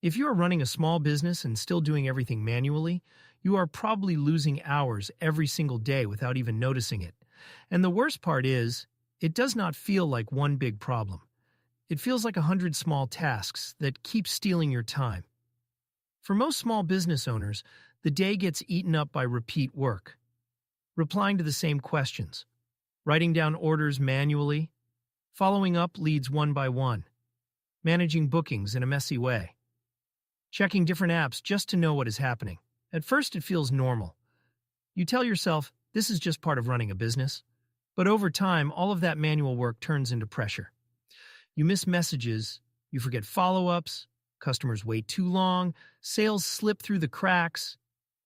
If you are running a small business and still doing everything manually, you are probably losing hours every single day without even noticing it. And the worst part is, it does not feel like one big problem. It feels like 100 small tasks that keep stealing your time. For most small business owners, the day gets eaten up by repeat work. Replying to the same questions, writing down orders manually, following up leads one by one, managing bookings in a messy way, checking different apps just to know what is happening. At first, it feels normal. You tell yourself, this is just part of running a business. But over time, all of that manual work turns into pressure. You miss messages, you forget follow-ups, customers wait too long, sales slip through the cracks,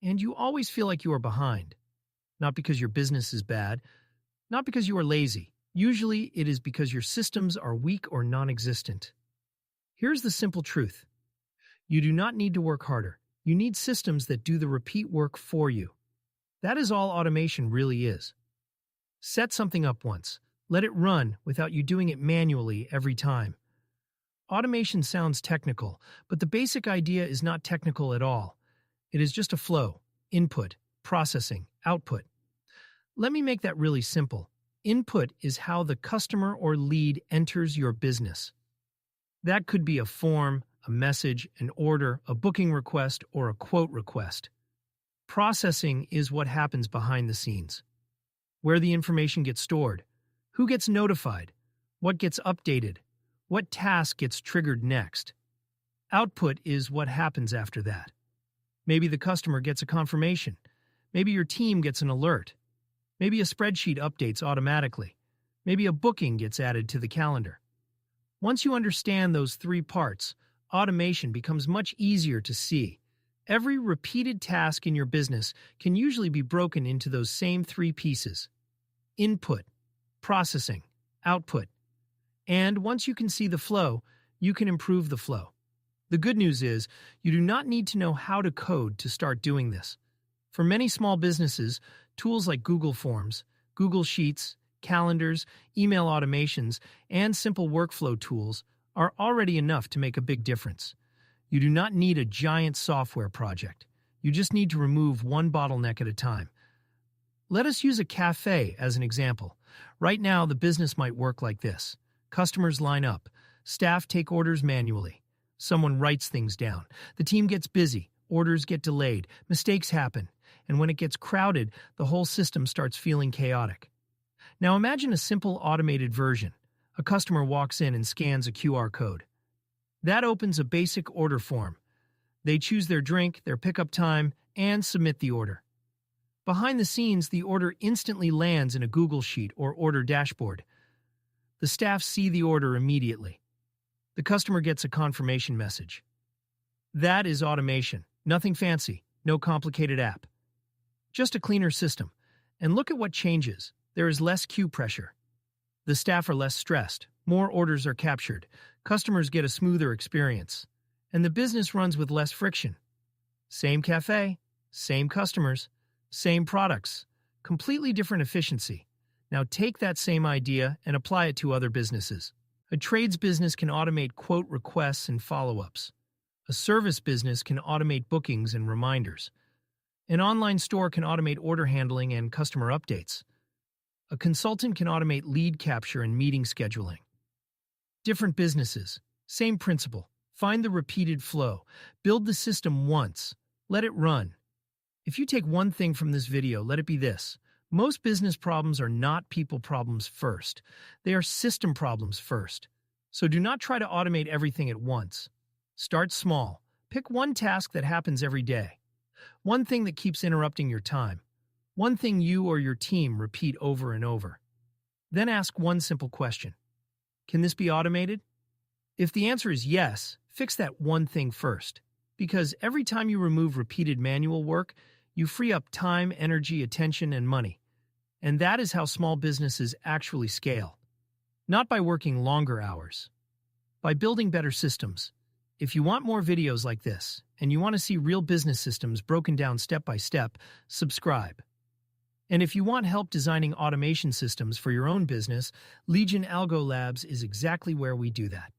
and you always feel like you are behind. Not because your business is bad, not because you are lazy. Usually, it is because your systems are weak or non-existent. Here's the simple truth. You do not need to work harder. You need systems that do the repeat work for you. That is all automation really is. Set something up once. Let it run without you doing it manually every time. Automation sounds technical, but the basic idea is not technical at all. It is just a flow, input, processing, output. Let me make that really simple. Input is how the customer or lead enters your business. That could be a form, a message, an order, a booking request, or a quote request. Processing is what happens behind the scenes. Where the information gets stored, who gets notified, what gets updated, what task gets triggered next. Output is what happens after that. Maybe the customer gets a confirmation. Maybe your team gets an alert. Maybe a spreadsheet updates automatically. Maybe a booking gets added to the calendar. Once you understand those three parts, automation becomes much easier to see. Every repeated task in your business can usually be broken into those same three pieces: input, processing, output. And once you can see the flow, you can improve the flow. The good news is, you do not need to know how to code to start doing this. For many small businesses, tools like Google Forms, Google Sheets, calendars, email automations, and simple workflow tools are already enough to make a big difference. You do not need a giant software project. You just need to remove one bottleneck at a time. Let us use a cafe as an example. Right now, the business might work like this. Customers line up. Staff take orders manually. Someone writes things down. The team gets busy. Orders get delayed. Mistakes happen. And when it gets crowded, the whole system starts feeling chaotic. Now imagine a simple automated version. A customer walks in and scans a QR code. That opens a basic order form. They choose their drink, their pickup time, and submit the order. Behind the scenes, the order instantly lands in a Google Sheet or order dashboard. The staff see the order immediately. The customer gets a confirmation message. That is automation. Nothing fancy, no complicated app. Just a cleaner system. And look at what changes. There is less queue pressure. The staff are less stressed. More orders are captured. Customers get a smoother experience. And the business runs with less friction. Same cafe, same customers, same products. Completely different efficiency. Now take that same idea and apply it to other businesses. A trades business can automate quote requests and follow-ups. A service business can automate bookings and reminders. An online store can automate order handling and customer updates. A consultant can automate lead capture and meeting scheduling. Different businesses, same principle. Find the repeated flow. Build the system once. Let it run. If you take one thing from this video, let it be this. Most business problems are not people problems first. They are system problems first. So do not try to automate everything at once. Start small. Pick one task that happens every day. One thing that keeps interrupting your time. One thing you or your team repeat over and over. Then ask one simple question. Can this be automated? If the answer is yes, fix that one thing first. Because every time you remove repeated manual work, you free up time, energy, attention, and money. And that is how small businesses actually scale. Not by working longer hours. By building better systems. If you want more videos like this, and you want to see real business systems broken down step by step, subscribe. And if you want help designing automation systems for your own business, Legion Algo Labs is exactly where we do that.